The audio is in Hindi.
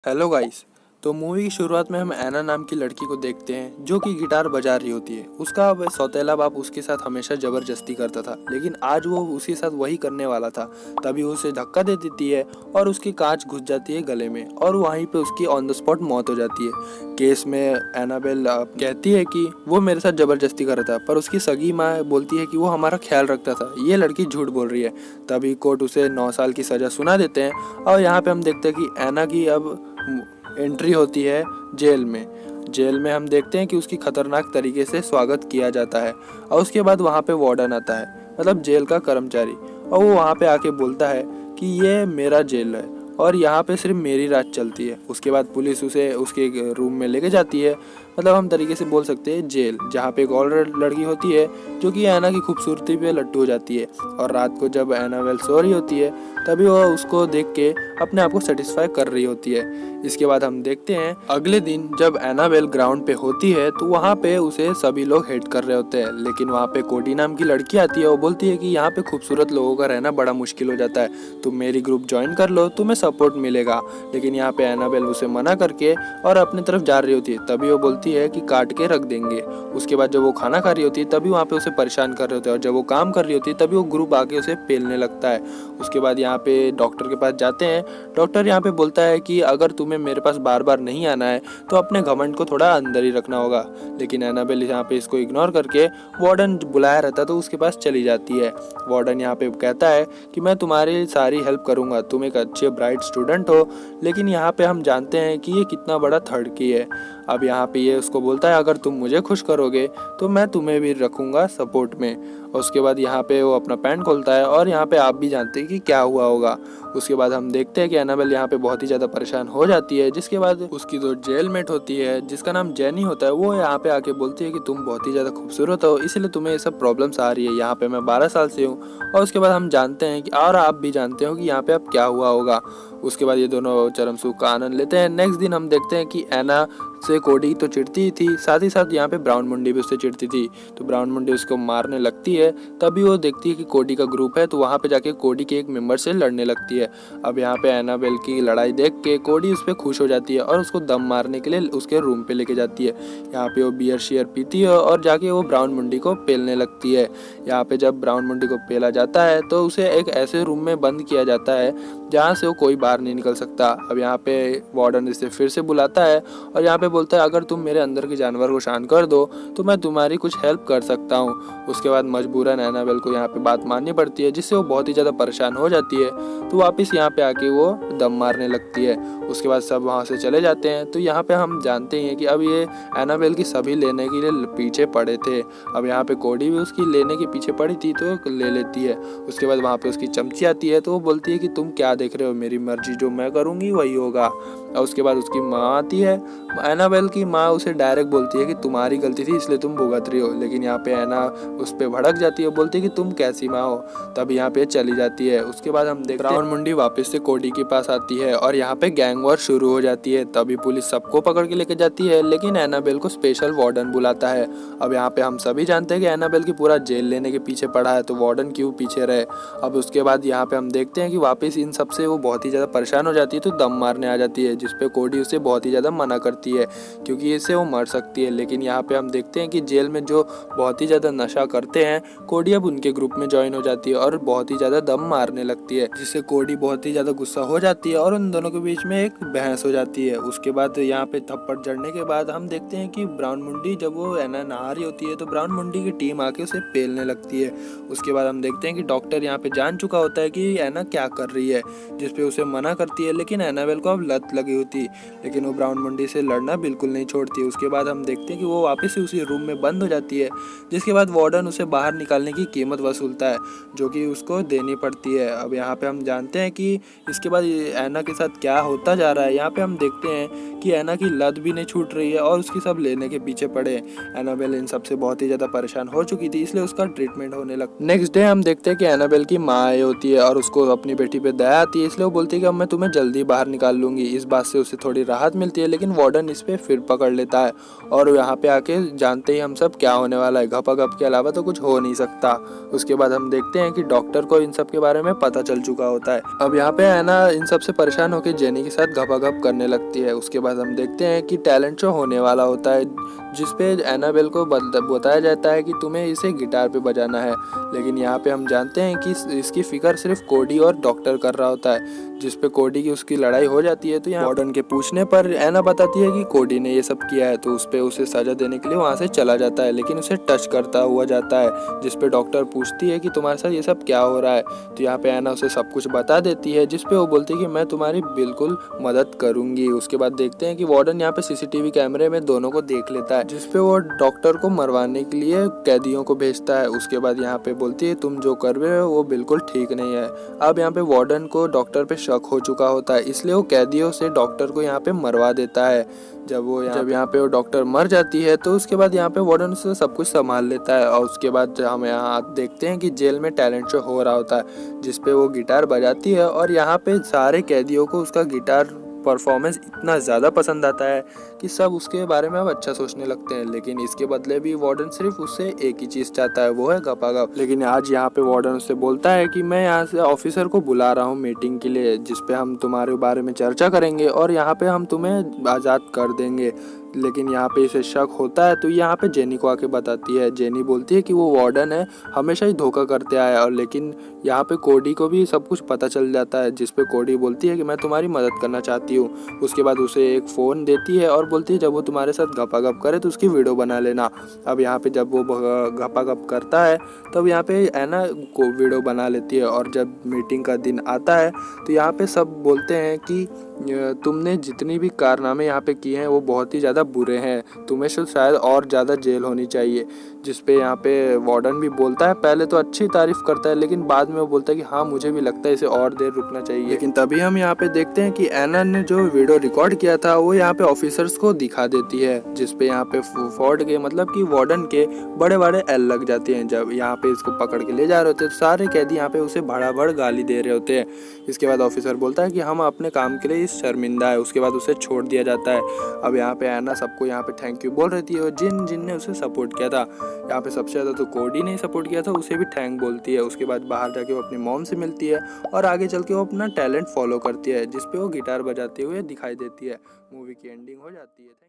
Hello guys. तो मूवी की शुरुआत में हम ऐना नाम की लड़की को देखते हैं जो कि गिटार बजा रही होती है। उसका सौतेला बाप उसके साथ हमेशा जबरदस्ती करता था, लेकिन आज वो उसके साथ वही करने वाला था। तभी वो उसे धक्का दे देती है और उसकी कांच घुस जाती है गले में और वहीं पे उसकी ऑन द स्पॉट मौत हो जाती है। केस में एनाबेल कहती है कि वो मेरे साथ जबरदस्ती कर रहा था, पर उसकी सगी माँ बोलती है कि वो हमारा ख्याल रखता था। ये लड़की झूठ बोल रही है। तभी कोर्ट उसे 9 साल की सजा सुना देते हैं और यहाँ पे हम देखते हैं कि ऐना की अब एंट्री होती है जेल में। जेल में हम देखते हैं कि उसकी खतरनाक तरीके से स्वागत किया जाता है और उसके बाद वहाँ पे वार्डन आता है, मतलब जेल का कर्मचारी, और वो वहाँ पे आके बोलता है कि ये मेरा जेल है और यहाँ पे सिर्फ मेरी रात चलती है। उसके बाद पुलिस उसे उसके रूम में लेके जाती है, मतलब हम तरीके से बोल सकते हैं जेल, जहाँ पे एक और लड़की होती है जो कि ऐना की खूबसूरती पे लट्टू हो जाती है। और रात को जब एनाबेल सो रही होती है तभी वह उसको देख के अपने आप को सेटिस्फाई कर रही होती है। इसके बाद हम देखते हैं अगले दिन जब एनाबेल ग्राउंड पे होती है तो वहाँ पे उसे सभी लोग हेट कर रहे होते हैं, लेकिन वहाँ पे कोडी नाम की लड़की आती है। वो बोलती है कि यहाँ पे खूबसूरत लोगों का रहना बड़ा मुश्किल हो जाता है, तुम मेरी ग्रुप ज्वाइन कर लो, तुम्हें सपोर्ट मिलेगा। लेकिन यहाँ पे एनाबेल उसे मना करके और अपनी तरफ जा रही होती है। तभी वो बोलती है कि काट के रख देंगे। उसके बाद जब वो खाना खा रही होती है तभी वहाँ पे उसे परेशान कर रहे होते हैं, और जब वो काम कर रही होती है तभी वो ग्रुप आके उसे पेलने लगता है। उसके बाद यहाँ पे डॉक्टर के पास जाते हैं। डॉक्टर यहाँ पे बोलता है कि अगर तुम्हें मेरे पास बार बार नहीं आना है तो अपने घमंड को थोड़ा अंदर ही रखना होगा। लेकिन एनाबेल यहाँ पे इसको इग्नोर करके वार्डन बुलाया रहता है तो उसके पास चली जाती है। वार्डन यहाँ पे कहता है कि मैं तुम्हारी सारी हेल्प करूँगा, तुम एक अच्छे ब्राइट स्टूडेंट हो। लेकिन यहाँ पे हम जानते हैं कि ये कितना बड़ा थर्ड की है। अब यहाँ पे ये उसको बोलता है अगर तुम मुझे खुश करोगे तो मैं तुम्हें भी रखूँगा सपोर्ट में। और उसके बाद यहाँ पे वो अपना पैंट खोलता है और यहाँ पे आप भी जानते हैं कि क्या हुआ होगा। उसके बाद हम देखते हैं कि एनाबेल यहाँ पे बहुत ही ज़्यादा परेशान हो जाती है, जिसके बाद उसकी जो जेलमेट होती है जिसका नाम जेनी होता है वो यहाँ पे आके बोलती है कि तुम बहुत ही ज़्यादा खूबसूरत हो, इसलिए तुम्हें ये सब प्रॉब्लम्स आ रही है। यहाँ पे मैं 12 साल से हूँ। और उसके बाद हम जानते हैं कि और आप भी जानते हो कि यहाँ पे अब क्या हुआ होगा। उसके बाद ये दोनों चरम सुख का आनंद लेते हैं। नेक्स्ट दिन हम देखते हैं कि ऐना से कोडी तो चिढ़ती ही थी, साथ ही साथ यहाँ पे ब्राउन मुंडी भी उससे चिढ़ती थी। तो ब्राउन मुंडी उसको मारने लगती है। तभी वो देखती है कि कोडी का ग्रुप है, तो वहाँ पे जाके कोडी के एक मेंबर से लड़ने लगती है। अब यहाँ पे एनाबेल की लड़ाई देख के कोडी उस पर खुश हो जाती है और उसको दम मारने के लिए उसके रूम पे लेके जाती है। यहाँ पे वो बियर शेयर पीती है और जाके वो ब्राउन मुंडी को पेलने लगती है। यहाँ पे जब ब्राउन मुंडी को पेला जाता है तो उसे एक ऐसे रूम में बंद किया जाता है जहाँ से वो कोई बाहर नहीं निकल सकता। अब यहाँ पे वार्डन इसे फिर से बुलाता है और यहाँ पे बोलता है अगर तुम मेरे अंदर के जानवर को शांत कर दो तो मैं तुम्हारी कुछ हेल्प कर सकता हूँ। उसके बाद मजबूरन एनाबेल को यहाँ पे बात माननी पड़ती है, जिससे वो बहुत ही ज़्यादा परेशान हो जाती है। तो वापस यहाँ पे आके वो दम मारने लगती है। उसके बाद सब वहाँ से चले जाते हैं। तो यहाँ पे हम जानते हैं कि अब ये एनाबेल की सभी लेने के लिए पीछे पड़े थे। अब यहाँ पे कोडी भी उसकी लेने के पीछे पड़ी थी तो ले लेती है। उसके बाद वहाँ पे उसकी चमची आती है तो वो बोलती है कि तुम क्या देख रहे हो, मेरी मर्जी जो मैं करूँगी वही होगा। और उसके बाद उसकी माँ आती है। एनाबेल की माँ उसे डायरेक्ट बोलती है कि तुम्हारी गलती थी इसलिए तुम भुगत रही हो। लेकिन यहाँ पे ऐना उस पर भड़क जाती है, बोलती है कि तुम कैसी माँ हो। तब यहाँ पे चली जाती है। उसके बाद हम देखते हैं ब्राउन मुंडी वापस से कोडी के पास आती है और यहाँ पे गैंग वॉर शुरू हो जाती है। तभी पुलिस सबको पकड़ के लेके जाती है, लेकिन एनाबेल को स्पेशल वार्डन बुलाता है। अब यहाँ पे हम सभी जानते हैं कि एनाबेल की पूरा जेल लेने के पीछे पड़ा है, तो वार्डन क्यों पीछे रहे। अब उसके बाद यहाँ पे हम देखते हैं कि वापस इन सबसे वो बहुत ही ज़्यादा परेशान हो जाती है, तो दम मारने आ जाती है, जिसपे कोडी उसे बहुत ही ज़्यादा मना करती है क्योंकि इससे वो मर सकती है। लेकिन यहाँ पे हम देखते हैं कि जेल में जो बहुत ही ज़्यादा नशा करते हैं, कोडी अब उनके ग्रुप में ज्वाइन हो जाती है और बहुत ही ज़्यादा दम मारने लगती है, जिससे कोडी बहुत ही ज़्यादा गुस्सा हो जाती है और उन दोनों के बीच में एक बहस हो जाती है। उसके बाद यहाँ पे थप्पड़ जड़ने के बाद हम देखते हैं कि ब्राउन मुंडी जब वो ऐना नहा रही होती है तो ब्राउन मुंडी की टीम आके उसे पेलने लगती है। उसके बाद हम देखते हैं कि डॉक्टर यहाँ पे जान चुका होता है कि ऐना क्या कर रही है, जिसपे उसे मना करती है। लेकिन एनाबेल को अब लत लगी होती, लेकिन वो ब्राउन मुंडी से लड़ना बिल्कुल नहीं छोड़ती। उसके बाद हम देखते हैं कि वो वापस से उसी रूम में बंद हो जाती है, जिसके बाद वार्डन उसे बाहर निकालने की कीमत वसूलता है जो कि उसको देनी पड़ती है। अब यहाँ पे हम जानते हैं कि इसके बाद ऐना के साथ क्या होता जा रहा है। यहाँ पे हम देखते हैं कि एना की लत भी नहीं छूट रही है और उसकी सब लेने के पीछे पड़े। एनाबेल इन सब से बहुत ही ज़्यादा परेशान हो चुकी थी, इसलिए उसका ट्रीटमेंट होने लगा। नेक्स्ट डे हम देखते हैं कि एनाबेल की माँ आई होती है और उसको अपनी बेटी पे दया आती है, इसलिए वो बोलती है कि अब मैं तुम्हें जल्दी बाहर निकाल लूँगी। इस बात से उसे थोड़ी राहत मिलती है, लेकिन वार्डन इस पर फिर पकड़ लेता है और यहाँ पे आके जानते ही हम सब क्या होने वाला है। घपाघप के अलावा तो कुछ हो नहीं सकता। उसके बाद हम देखते हैं कि डॉक्टर को इन सब के बारे में पता चल चुका होता है। अब यहाँ पे एना इन सब से परेशान होकर जेनी के साथ घपाघप करने लगती है। उसके बाद हम देखते हैं कि टैलेंट शो होने वाला होता है, जिसपे एनाबेल को बताया जाता है कि तुम्हें इसे गिटार पे बजाना है। लेकिन यहाँ पे हम जानते हैं कि इसकी फिक्र सिर्फ कोडी और डॉक्टर कर रहा होता है, जिसपे कोडी की उसकी लड़ाई हो जाती है। तो यहाँ वार्डन के पूछने पर एना बताती है कि कोडी ने ये सब किया है, तो उस पे उसे सजा देने के लिए वहाँ से चला जाता है, लेकिन उसे टच करता हुआ जाता है, जिसपे डॉक्टर पूछती है कि तुम्हारे साथ ये सब क्या हो रहा है। तो यहाँ पे एना उसे सब कुछ बता देती है, जिसपे वो बोलती है कि मैं तुम्हारी बिल्कुल मदद करूंगी। उसके बाद देखते हैं कि वार्डन यहाँ पे सीसीटीवी कैमरे में दोनों को देख लेता है, जिसपे वो डॉक्टर को मरवाने के लिए कैदियों को भेजता है। उसके बाद यहाँ पे बोलती है तुम जो कर रहे हो वो बिल्कुल ठीक नहीं है। अब यहाँ पे वार्डन को डॉक्टर पे शक हो चुका होता है, इसलिए वो कैदियों से डॉक्टर को यहाँ पे मरवा देता है। जब यहाँ पे वो डॉक्टर मर जाती है, तो उसके बाद यहाँ पे वार्डन से सब कुछ संभाल लेता है। और उसके बाद हम यहाँ देखते हैं कि जेल में टैलेंट शो हो रहा होता है, जिसपे वो गिटार बजाती है और यहाँ पे सारे कैदियों को उसका गिटार परफॉर्मेंस इतना ज़्यादा पसंद आता है कि सब उसके बारे में अब अच्छा सोचने लगते हैं। लेकिन इसके बदले भी वार्डन सिर्फ उससे एक ही चीज़ चाहता है, वो है घपाघप। लेकिन आज यहाँ पे वार्डन उससे बोलता है कि मैं यहाँ से ऑफिसर को बुला रहा हूँ मीटिंग के लिए, जिसपे हम तुम्हारे बारे में चर्चा करेंगे और यहाँ पे हम तुम्हें आज़ाद कर देंगे। लेकिन यहाँ पे इसे शक होता है, तो यहाँ पे जेनी को आके बताती है। जेनी बोलती है कि वो वार्डन है, हमेशा ही धोखा करते आया है। और लेकिन यहाँ पे कोडी को भी सब कुछ पता चल जाता है, जिसपे कोडी बोलती है कि मैं तुम्हारी मदद करना चाहती हूँ। उसके बाद उसे एक फ़ोन देती है और बोलती है जब वो तुम्हारे साथ घपाघप करे तो उसकी वीडियो बना लेना। अब यहाँ पे जब वो घपाघप करता है तब यहाँ पे एना को वीडियो बना लेती है। और जब मीटिंग का दिन आता है तो यहाँ पे सब बोलते हैं कि तुमने जितनी भी कारनामे यहाँ पे किए हैं वो बहुत ही ज़्यादा बुरे हैं, तुम्हें शायद और ज़्यादा जेल होनी चाहिए। जिसपे यहाँ पे वार्डन भी बोलता है, पहले तो अच्छी तारीफ करता है लेकिन बाद में वो बोलता है कि हाँ मुझे भी लगता है इसे और देर रुकना चाहिए। लेकिन तभी हम यहाँ पे देखते हैं कि एना ने जो वीडियो रिकॉर्ड किया था वो यहाँ पे ऑफिसर्स को दिखा देती है, जिसपे यहाँ पे फोर्ड के मतलब कि वार्डन के बड़े बड़े एल लग जाते हैं। जब यहाँ पे इसको पकड़ के ले जा रहे होते हैं तो सारे कैदी यहाँ पे उसे भड़ाभड़ गाली दे रहे होते हैं। इसके बाद ऑफिसर बोलता है कि हम अपने काम के लिए शर्मिंदा है। उसके बाद उसे छोड़ दिया जाता है। अब यहाँ पे एना सबको यहाँ पे थैंक यू बोल रही है, जिन जिन ने उसे सपोर्ट किया था। यहाँ पे सबसे ज़्यादा तो कोडी ने सपोर्ट किया था, उसे भी थैंक बोलती है। उसके बाद बाहर जाके वो अपनी मॉम से मिलती है और आगे चल के वो अपना टैलेंट फॉलो करती है, जिसपे वो गिटार बजाते हुए दिखाई देती है। मूवी की एंडिंग हो जाती है।